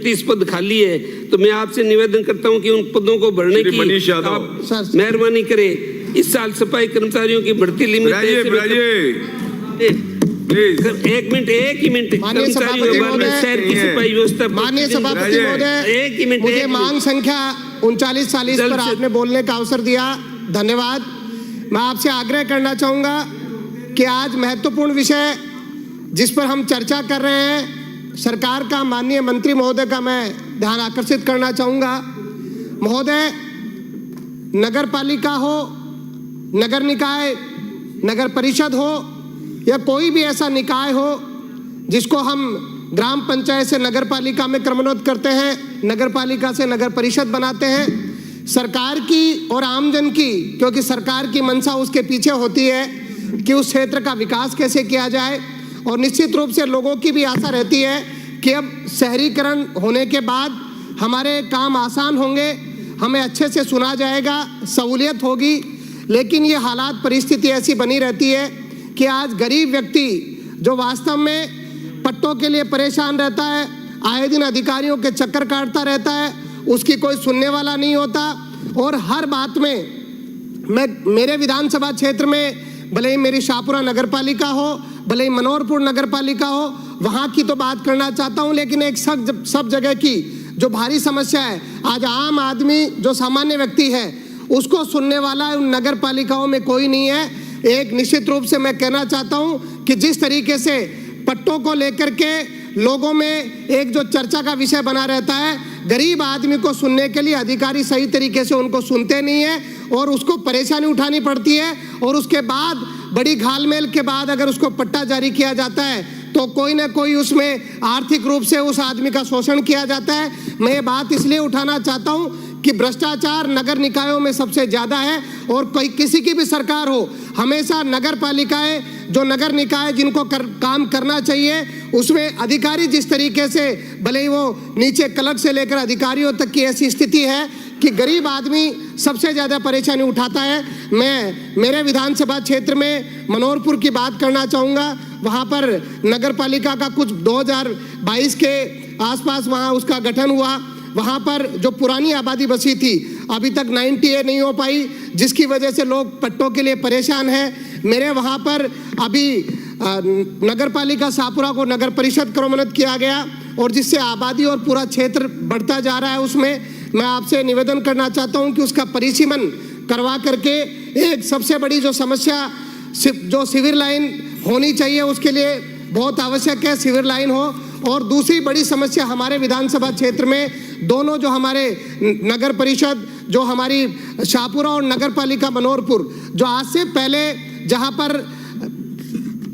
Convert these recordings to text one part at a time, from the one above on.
36 पद खाली है, तो मैं आपसे निवेदन करता हूं कि उन पदों को भरने की आप मेहरबानी करें। इस साल सफाई कर्मचारियों की भर्ती लिमिट एक मिनट, एक ही मिनट। माननीय सभापति महोदय, माननीय सभापति महोदय, एक ही मिनट, मुझे मांग संख्या 3940 पर आपने बोलने का अवसर दिया, धन्यवाद। मैं आपसे आग्रह करना चाहूंगा कि आज महत्वपूर्ण विषय जिस पर हम चर्चा कर रहे हैं, सरकार का माननीय मंत्री महोदय का मैं ध्यान आकर्षित करना चाहूंगा। महोदय, नगर पालिका हो, नगर निकाय, नगर परिषद हो या कोई भी ऐसा निकाय हो जिसको हम ग्राम पंचायत से नगर पालिका में क्रमोन्नत करते हैं, नगर पालिका से नगर परिषद बनाते हैं, सरकार की और आमजन की, क्योंकि सरकार की मंशा उसके पीछे होती है कि उस क्षेत्र का विकास कैसे किया जाए, और निश्चित रूप से लोगों की भी आशा रहती है कि अब शहरीकरण होने के बाद हमारे काम आसान होंगे, हमें अच्छे से सुना जाएगा, सहूलियत होगी। लेकिन ये हालात, परिस्थिति ऐसी बनी रहती है कि आज गरीब व्यक्ति जो वास्तव में पट्टों के लिए परेशान रहता है, आए दिन अधिकारियों के चक्कर काटता रहता है, उसकी कोई सुनने वाला नहीं होता। और हर बात में मेरे विधानसभा क्षेत्र में, भले ही मेरी शाहपुरा नगर पालिका हो, भले ही मनोहरपुर नगर पालिका हो, वहाँ की तो बात करना चाहता हूँ, लेकिन एक सब जगह की जो भारी समस्या है, आज आम आदमी जो सामान्य व्यक्ति है उसको सुनने वाला उन नगर पालिकाओं में कोई नहीं है। एक निश्चित रूप से मैं कहना चाहता हूँ कि जिस तरीके से पट्टों को लेकर के लोगों में एक जो चर्चा का विषय बना रहता है, गरीब आदमी को सुनने के लिए अधिकारी सही तरीके से उनको सुनते नहीं है और उसको परेशानी उठानी पड़ती है, और उसके बाद बड़ी घालमेल के बाद अगर उसको पट्टा जारी किया जाता है तो कोई ना कोई उसमें आर्थिक रूप से उस आदमी का शोषण किया जाता है। मैं ये बात इसलिए उठाना चाहता हूँ कि भ्रष्टाचार नगर निकायों में सबसे ज़्यादा है, और कोई किसी की भी सरकार हो, हमेशा नगर पालिकाएं, जो नगर निकाय जिनको काम करना चाहिए, उसमें अधिकारी जिस तरीके से, भले ही वो नीचे क्लर्क से लेकर अधिकारियों तक की ऐसी स्थिति है कि गरीब आदमी सबसे ज़्यादा परेशानी उठाता है। मैं मेरे विधानसभा क्षेत्र में मनोहरपुर की बात करना चाहूँगा। वहाँ पर नगर पालिका का कुछ 2022 के आसपास वहाँ उसका गठन हुआ। वहाँ पर जो पुरानी आबादी बसी थी, अभी तक 90A नहीं हो पाई, जिसकी वजह से लोग पट्टों के लिए परेशान हैं। मेरे वहाँ पर अभी नगर पालिका शाहपुरा को नगर परिषद क्रमोन्नत किया गया, और जिससे आबादी और पूरा क्षेत्र बढ़ता जा रहा है। उसमें मैं आपसे निवेदन करना चाहता हूँ कि उसका परिसीमन करवा करके एक सबसे बड़ी जो समस्या, जो सिविल लाइन होनी चाहिए, उसके लिए बहुत आवश्यक है सिविल लाइन हो। और दूसरी बड़ी समस्या हमारे विधानसभा क्षेत्र में दोनों जो हमारे नगर परिषद, जो हमारी शाहपुरा और नगर पालिका मनोहरपुर, जो आज से पहले जहां पर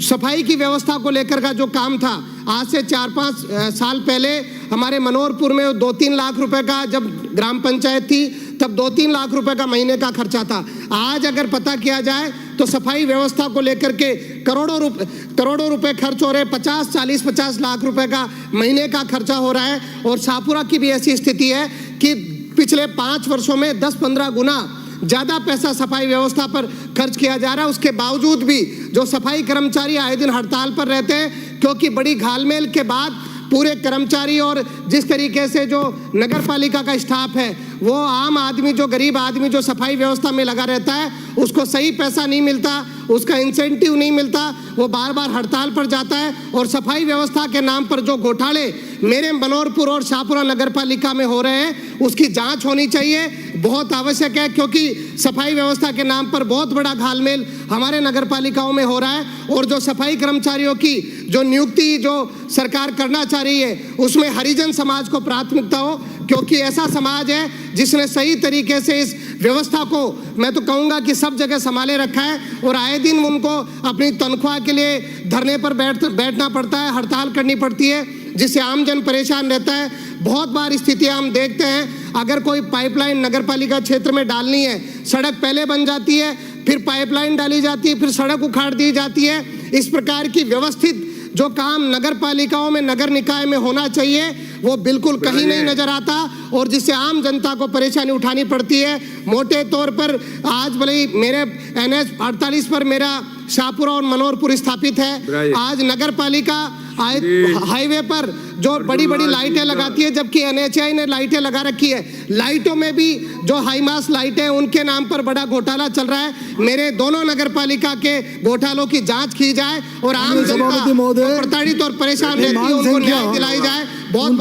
सफाई की व्यवस्था को लेकर का जो काम था, आज से 4-5 साल पहले हमारे मनोहरपुर में 2-3 लाख रुपए का, जब ग्राम पंचायत थी तब 2-3 लाख रुपए का महीने का खर्चा था। आज अगर पता किया जाए तो सफाई व्यवस्था को लेकर के करोड़ों रुपए खर्च हो रहे, 50 लाख रुपए का महीने का खर्चा हो रहा है। और शाहपुरा की भी ऐसी स्थिति है कि पिछले 5 वर्षों में 10-15 गुना ज़्यादा पैसा सफाई व्यवस्था पर खर्च किया जा रहा है। उसके बावजूद भी जो सफाई कर्मचारी आए दिन हड़ताल पर रहते हैं, क्योंकि बड़ी घालमेल के बाद पूरे कर्मचारी और जिस तरीके से जो नगर पालिका का स्टाफ है, वो आम आदमी, जो गरीब आदमी जो सफाई व्यवस्था में लगा रहता है, उसको सही पैसा नहीं मिलता, उसका इंसेंटिव नहीं मिलता, वो बार बार हड़ताल पर जाता है। और सफाई व्यवस्था के नाम पर जो घोटाले मेरे मनोहरपुर और शाहपुरा नगर पालिका में हो रहे हैं, उसकी जांच होनी चाहिए, बहुत आवश्यक है। क्योंकि सफाई व्यवस्था के नाम पर बहुत बड़ा घालमेल हमारे नगर पालिकाओं में हो रहा है, और जो सफाई कर्मचारियों की जो नियुक्ति जो सरकार करना चाह रही है, उसमें हरिजन समाज को प्राथमिकता हो, क्योंकि ऐसा समाज है जिसने सही तरीके से इस व्यवस्था को, मैं तो कहूँगा कि सब जगह संभाले रखा है, और आए दिन उनको अपनी तनख्वाह के लिए धरने पर बैठना पड़ता है, हड़ताल करनी पड़ती है, जिससे आमजन परेशान रहता है। बहुत बार स्थितियां हम देखते हैं, अगर कोई पाइपलाइन नगर पालिका क्षेत्र में डालनी है, सड़क पहले बन जाती है, फिर पाइपलाइन डाली जाती है, फिर सड़क उखाड़ दी जाती है। इस प्रकार की व्यवस्थित जो काम नगर पालिकाओं में, नगर निकाय में होना चाहिए, वो बिल्कुल कहीं नहीं नजर आता, और जिससे आम जनता को परेशानी उठानी पड़ती है। मोटे तौर पर आज भले ही मेरे NH 48 पर मेरा शाहपुरा और मनोहरपुर स्थापित है, आज नगर पालिका हाईवे पर जो बड़ी बड़ी लाइटें लगाती है, जबकि NHAI ने लाइटें लगा रखी है। लाइटों में भी जो हाईमास लाइटें हैं उनके नाम पर बड़ा घोटाला चल रहा है। मेरे दोनों नगर पालिका के घोटालों की जांच की जाए और आम जनता प्रताड़ित और परेशान रहती है उनको न्याय दिलाई जाए। बहुत